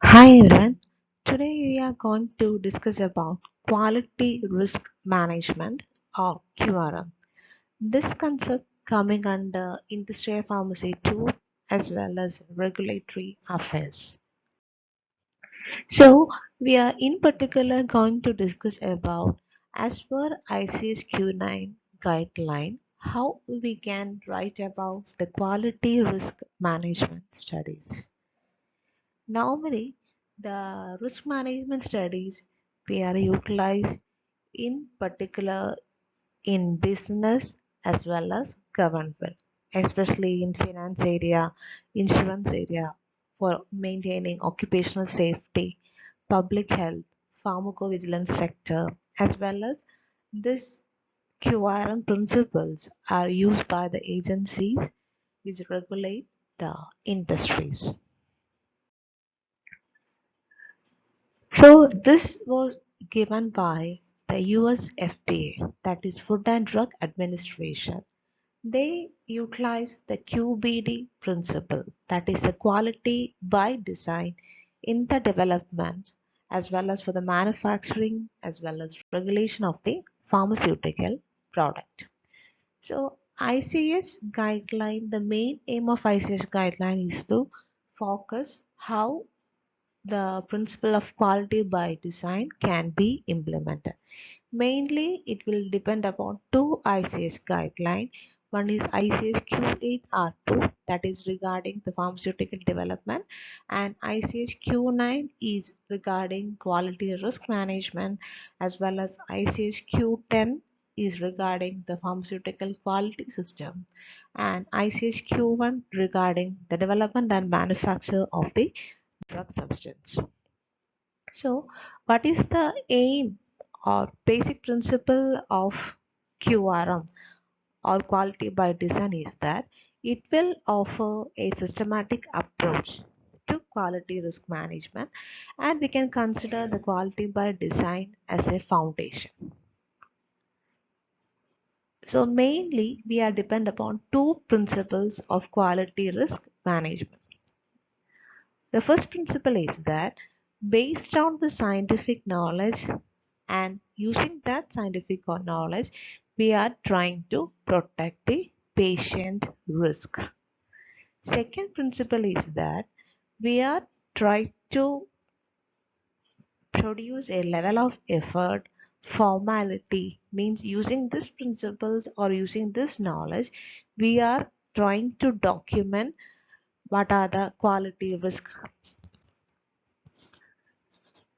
Hi everyone. Today we are going to discuss about quality risk management or QRM. This concept coming under industrial pharmacy too as well as regulatory affairs. So we are in particular going to discuss about as per ICS Q9 guideline how we can write about the quality risk management studies. Normally, the risk management studies we are utilized in particular in business as well as government, especially in finance area, insurance area for maintaining occupational safety, public health, pharmacovigilance sector, as well as this QRM principles are used by the agencies which regulate the industries. So this was given by the US FDA, that is Food and Drug Administration. They utilize the QBD principle, that is the quality by design in the development as well as for the manufacturing as well as regulation of the pharmaceutical product. So ICS guideline, the main aim of ICS guideline is to focus how the principle of quality by design can be implemented. Mainly, it will depend upon two ICS guidelines. One is ICS Q8R2, that is regarding the pharmaceutical development, and ICS Q9 is regarding quality risk management, as well as ICS Q10 is regarding the pharmaceutical quality system, and ICS Q1 regarding the development and manufacture of the drug substance. So, what is the aim or basic principle of QRM or quality by design is that it will offer a systematic approach to quality risk management, and we can consider the quality by design as a foundation. So mainly we are depend upon two principles of quality risk management. The first principle is that based on the scientific knowledge and using that scientific knowledge, we are trying to protect the patient risk. Second principle is that we are trying to produce a level of effort formality means using these principles or using this knowledge we are trying to document what are the quality risk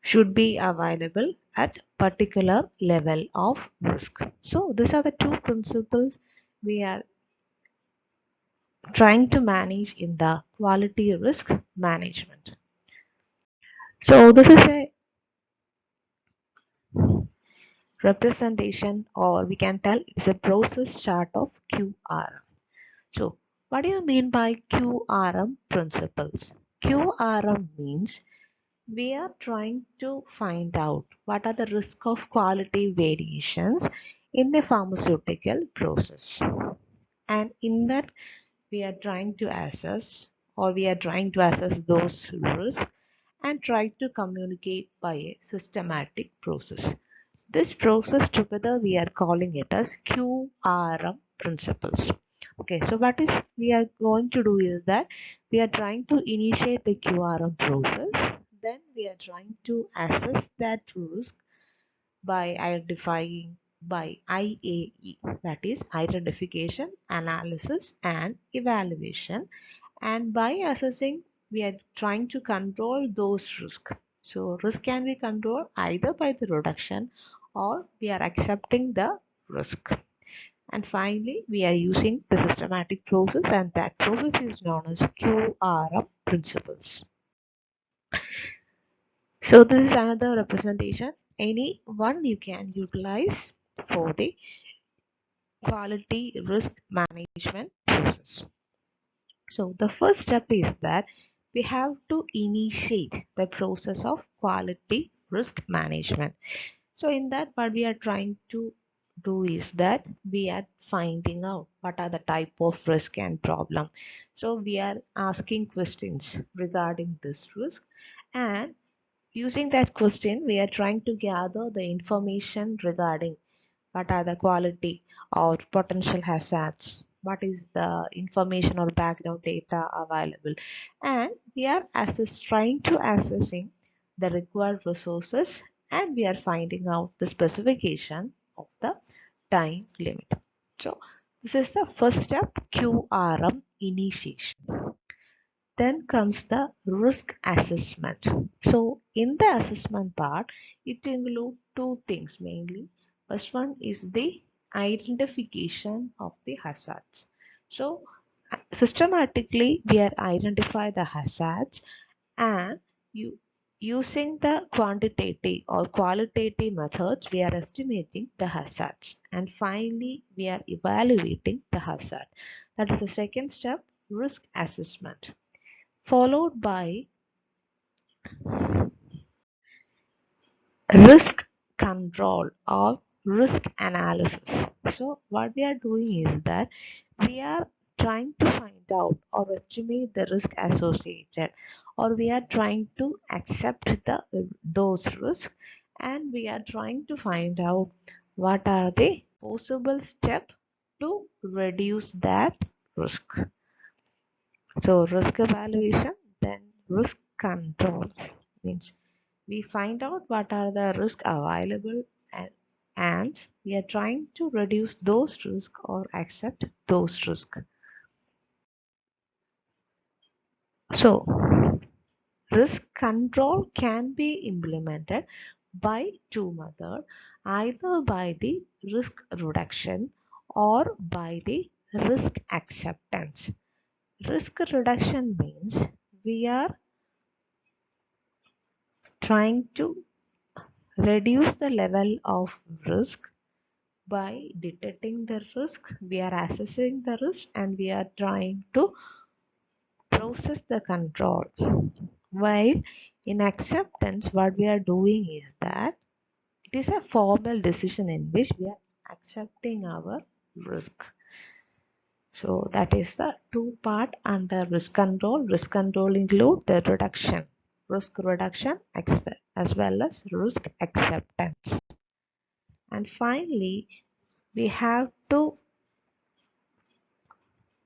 should be available at particular level of risk. So these are the two principles we are trying to manage in the quality risk management. So this is a representation, or we can tell it's a process chart of QRM. So what do you mean by QRM principles? QRM means we are trying to find out what are the risk of quality variations in the pharmaceutical process, and in that we are trying to assess those risks and try to communicate by a systematic process. This process together we are calling it as QRM principles. Okay, so what is we are going to do is that we are trying to initiate the QRM process, then we are trying to assess that risk by identifying by IAE, that is identification, analysis and evaluation, and by assessing we are trying to control those risks. So risk can be controlled either by the reduction or we are accepting the risk. And finally, we are using the systematic process, and that process is known as QRM principles. So this is another representation. Any one you can utilize for the quality risk management process. So the first step is that we have to initiate the process of quality risk management. So in that part we are trying to do is that we are finding out what are the type of risk and problem. So we are asking questions regarding this risk, and using that question we are trying to gather the information regarding what are the quality or potential hazards, what is the information or background data available, and we are trying to assessing the required resources, and we are finding out the specification of the time limit. So this is the first step, QRM initiation. Then comes the risk assessment. So in the assessment part, it includes two things mainly. First one is the identification of the hazards. So systematically we are identify the hazards, and you using the quantitative or qualitative methods we are estimating the hazards, and finally we are evaluating the hazard. That is the second step, risk assessment, followed by risk control or risk analysis. So what we are doing is that we are trying to find out or estimate the risk associated, or we are trying to accept those risks, and we are trying to find out what are the possible steps to reduce that risk. So risk evaluation, then risk control means we find out what are the risks available, and we are trying to reduce those risks or accept those risks. So risk control can be implemented by two methods, either by the risk reduction or by the risk acceptance. Risk reduction means we are trying to reduce the level of risk by detecting the risk, we are assessing the risk, and we are trying to process the control. While in acceptance, what we are doing is that it is a formal decision in which we are accepting our risk. So that is the two part under risk control. Risk control include the reduction, risk reduction as well as risk acceptance. And finally, we have to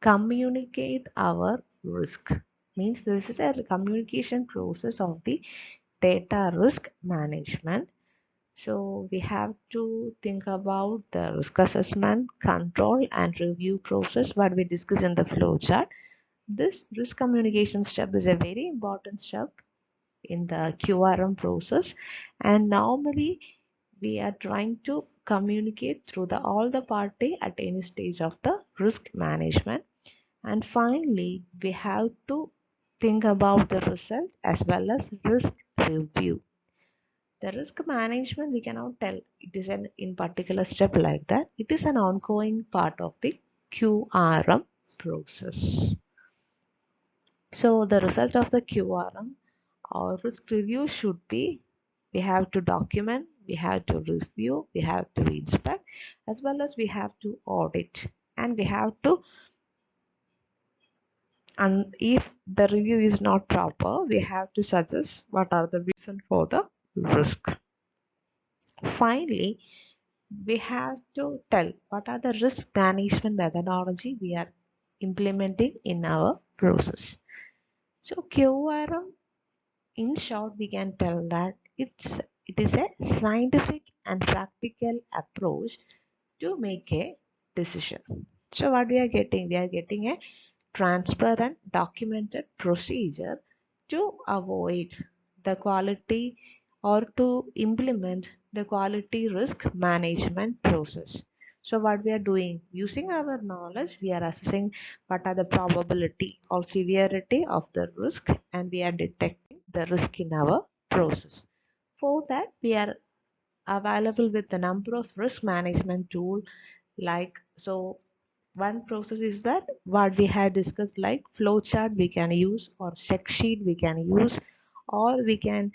communicate our risk. Means this is a communication process of the data risk management. So we have to think about the risk assessment, control, and review process what we discussed in the flow chart. This risk communication step is a very important step in the QRM process, and normally we are trying to communicate through all the party at any stage of the risk management. And finally, we have to think about the result as well as risk review. The risk management, we cannot tell it is an in particular step like that. It is an ongoing part of the QRM process. So the result of the QRM or risk review should be, we have to document, we have to review, we have to inspect, as well as we have to audit, and we have to, and if the review is not proper, we have to suggest what are the reason for the risk. Finally, we have to tell what are the risk management methodology we are implementing in our process. So QRM, in short, we can tell that it is a scientific and practical approach to make a decision. So what we are getting? We are getting a transparent documented procedure to avoid the quality or to implement the quality risk management process. So what we are doing, using our knowledge, we are assessing what are the probability or severity of the risk, and we are detecting the risk in our process. For that, we are available with the number of risk management tool, like, so one process is that what we had discussed, like flowchart we can use, or check sheet we can use, or we can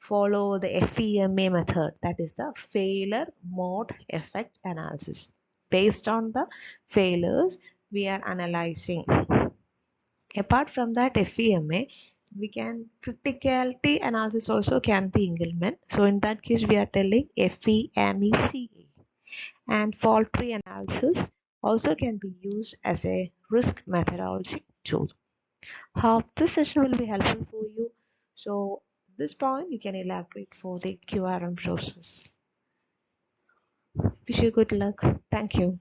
follow the FEMA method, that is the failure mode effect analysis. Based on the failures we are analyzing. Apart from that FEMA, we can criticality analysis also can be implemented. So in that case, we are telling FEMECA. And fault tree analysis also can be used as a risk methodology tool. Hope this session will be helpful for you. So at this point, you can elaborate for the QRM process. Wish you good luck. Thank you.